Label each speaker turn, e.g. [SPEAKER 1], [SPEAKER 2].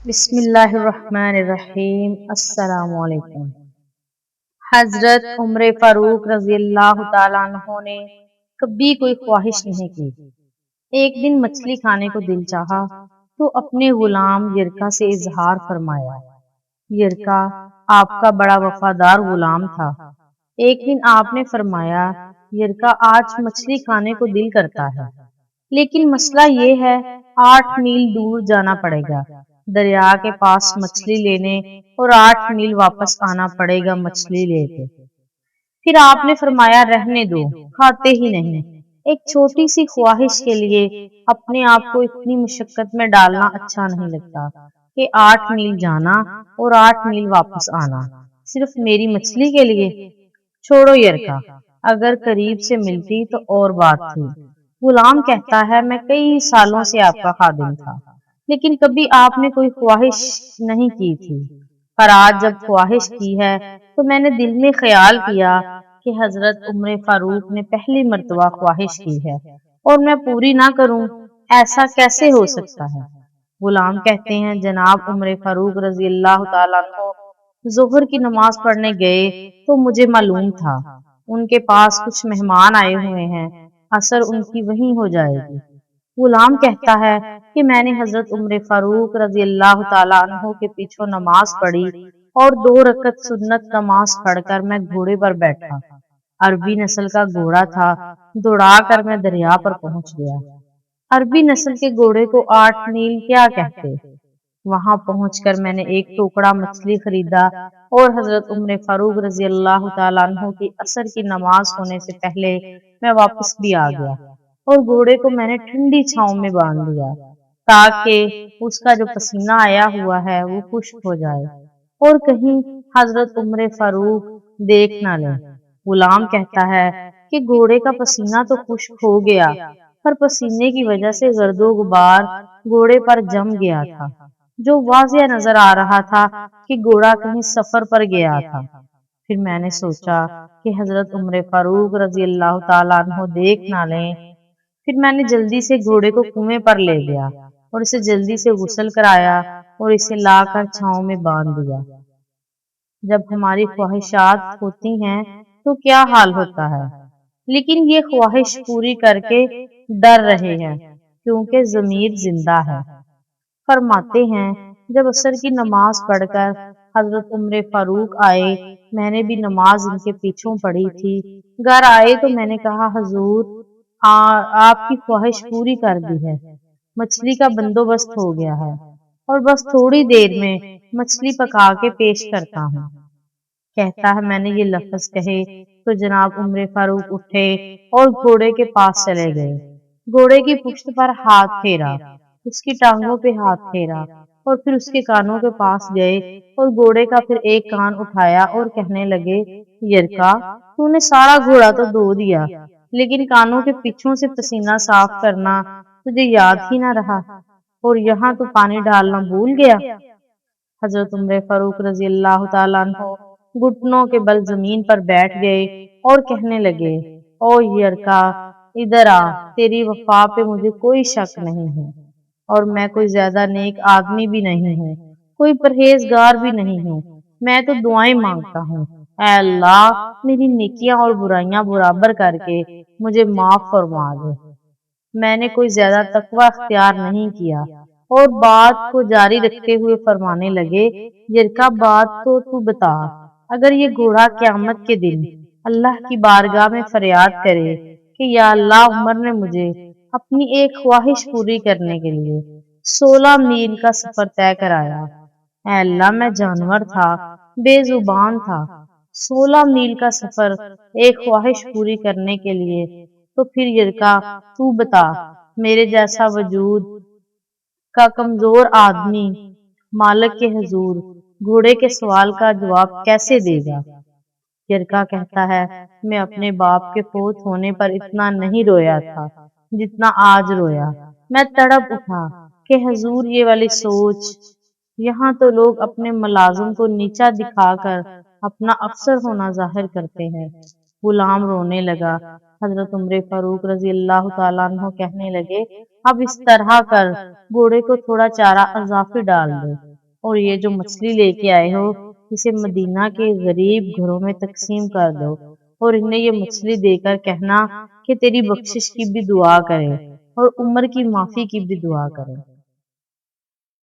[SPEAKER 1] بسم اللہ الرحمن الرحیم۔ السلام علیکم۔ حضرت عمر فاروق رضی اللہ تعالیٰ عنہ نے کبھی کوئی خواہش نہیں کی۔ ایک دن مچھلی کھانے کو دل چاہا تو اپنے غلام یرکا سے اظہار فرمایا۔ یرکا آپ کا بڑا وفادار غلام تھا۔ ایک دن آپ نے فرمایا، یرکا آج مچھلی کھانے کو دل کرتا ہے، لیکن مسئلہ یہ ہے 8 میل دور جانا پڑے گا دریا کے پاس مچھلی لینے، اور 8 میل واپس آنا پڑے گا مچھلی لے کے۔ پھر آپ نے فرمایا، رہنے دو، کھاتے ہی نہیں۔ ایک چھوٹی سی خواہش کے لیے اپنے آپ کو اتنی مشقت میں ڈالنا اچھا نہیں لگتا کہ 8 میل جانا اور 8 میل واپس آنا صرف میری مچھلی کے لیے۔ چھوڑو یرکا، اگر قریب سے ملتی تو اور بات تھی۔ غلام کہتا ہے، میں کئی سالوں سے آپ کا خادم تھا، لیکن کبھی آپ نے کوئی خواہش نہیں کی تھی، پر آج جب خواہش کی ہے تو میں نے دل میں خیال کیا کہ حضرت عمر فاروق نے پہلی مرتبہ خواہش کی ہے اور میں پوری نہ کروں، ایسا کیسے ہو سکتا ہے؟ غلام کہتے ہیں، جناب عمر فاروق رضی اللہ تعالیٰ عنہ ظہر کی نماز پڑھنے گئے تو مجھے معلوم تھا ان کے پاس کچھ مہمان آئے ہوئے ہیں، عصر ان کی وہیں ہو جائے گی۔ غلام کہتا ہے کہ میں نے حضرت عمر فاروق رضی اللہ تعالیٰ عنہ کے پیچھے نماز پڑھی اور 2 رکعت سنت نماز پڑھ کر میں گھوڑے پر بیٹھا۔ عربی نسل کا گھوڑا تھا، دوڑا کر میں دریا پر پہنچ گیا۔ عربی نسل کے گھوڑے کو 8 میل کیا کہتے۔ وہاں پہنچ کر میں نے ایک ٹوکڑا مچھلی خریدا اور حضرت عمر فاروق رضی اللہ تعالیٰ عنہ کی عصر کی نماز ہونے سے پہلے میں واپس بھی آ گیا، اور گھوڑے کو میں نے ٹھنڈی چھاؤں میں باندھ دیا تاکہ اس کا جو پسینہ آیا ہوا ہے وہ خشک ہو جائے اور کہیں حضرت عمر فاروق دیکھ نہ لیں۔ غلام کہتا ہے کہ گھوڑے کا پسینہ تو خشک ہو گیا، پر پسینے کی وجہ سے گرد و غبار گھوڑے پر جم گیا تھا، جو واضح نظر آ رہا تھا کہ گھوڑا کہیں سفر پر گیا تھا۔ پھر میں نے سوچا کہ حضرت عمر فاروق رضی اللہ تعالیٰ عنہ دیکھ نہ لیں، پھر میں نے جلدی سے گھوڑے کو کنویں پر لے گیا اور اسے جلدی سے غسل کرایا اور اسے لا کر چھاؤں میں باندھ دیا۔ جب ہماری خواہشات ہوتی ہیں تو کیا حال ہوتا ہے، لیکن یہ خواہش پوری کر کے ڈر رہے ہیں کیونکہ ضمیر زندہ ہے۔ فرماتے ہیں، جب عصر کی نماز پڑھ کر حضرت عمر فاروق آئے، میں نے بھی نماز ان کے پیچھوں پڑھی تھی۔ گھر آئے تو میں نے کہا، حضور آپ کی خواہش پوری کر دی ہے، مچھلی کا بندوبست ہو گیا ہے، اور بس تھوڑی دیر میں مچھلی پکا کے پیش کرتا ہوں۔ کہتا ہے، میں نے یہ لفظ کہے تو جناب عمر فاروق اٹھے اور گھوڑے کے پاس چلے گئے، گھوڑے کی پشت پر ہاتھ پھیرا، اس کی ٹانگوں پہ ہاتھ پھیرا، اور پھر اس کے کانوں کے پاس گئے اور گھوڑے کا پھر ایک کان اٹھایا اور کہنے لگے، یرکا تو نے سارا گھوڑا تو دھو دیا، لیکن کانوں کے پیچھوں سے پسینہ صاف کرنا تجھے یاد ہی نہ رہا، اور یہاں تو پانی ڈالنا بھول گیا۔ حضرت عمر فاروق رضی اللہ تعالیٰ عنہ گھٹنوں کے بل زمین پر بیٹھ گئے اور کہنے لگے، او یرکا ادھر آ، تیری وفا پہ مجھے کوئی شک نہیں ہے، اور میں کوئی زیادہ نیک آدمی بھی نہیں ہوں، کوئی پرہیزگار بھی نہیں ہوں، میں تو دعائیں مانگتا ہوں، اے اللہ میری نیکیاں اور برائیاں برابر کر کے مجھے معاف فرما دے۔ میں نے کوئی زیادہ تقوی اختیار نہیں کیا، اور بات کو جاری رکھتے ہوئے فرمانے لگے، یرکا بات تو بتا، اگر یہ گھوڑا قیامت کے دن اللہ کی بارگاہ میں فریاد کرے کہ یا اللہ عمر نے مجھے اپنی ایک خواہش پوری کرنے کے لیے 16 میل کا سفر طے کرایا، اے اللہ میں جانور تھا، بے زبان تھا، 16 میل کا سفر ایک خواہش پوری کرنے کے لیے، تو پھر یرکا تو بتا، میرے جیسا وجود کا کمزور آدمی مالک کے حضور گھوڑے کے سوال کا جواب کیسے دے گا؟ یرکا کہتا ہے، میں اپنے باپ کے فوت ہونے پر اتنا نہیں رویا تھا جتنا آج رویا۔ میں تڑپ اٹھا کہ حضور یہ والی سوچ، یہاں تو لوگ اپنے ملازم کو نیچا دکھا کر اپنا افسر ہونا ظاہر کرتے ہیں۔ غلام رونے لگا۔ حضرت عمر فاروق رضی اللہ تعالیٰ عنہ کہنے لگے، اب اس طرح کر، گھوڑے کو تھوڑا چارہ اضافی ڈال دے، اور یہ جو مچھلی لے کے آئے ہو اسے مدینہ کے غریب گھروں میں تقسیم کر دو اور انہیں یہ مچھلی دے کر کہنا کہ تیری بخشش کی بھی دعا کریں اور عمر کی معافی کی بھی دعا کریں۔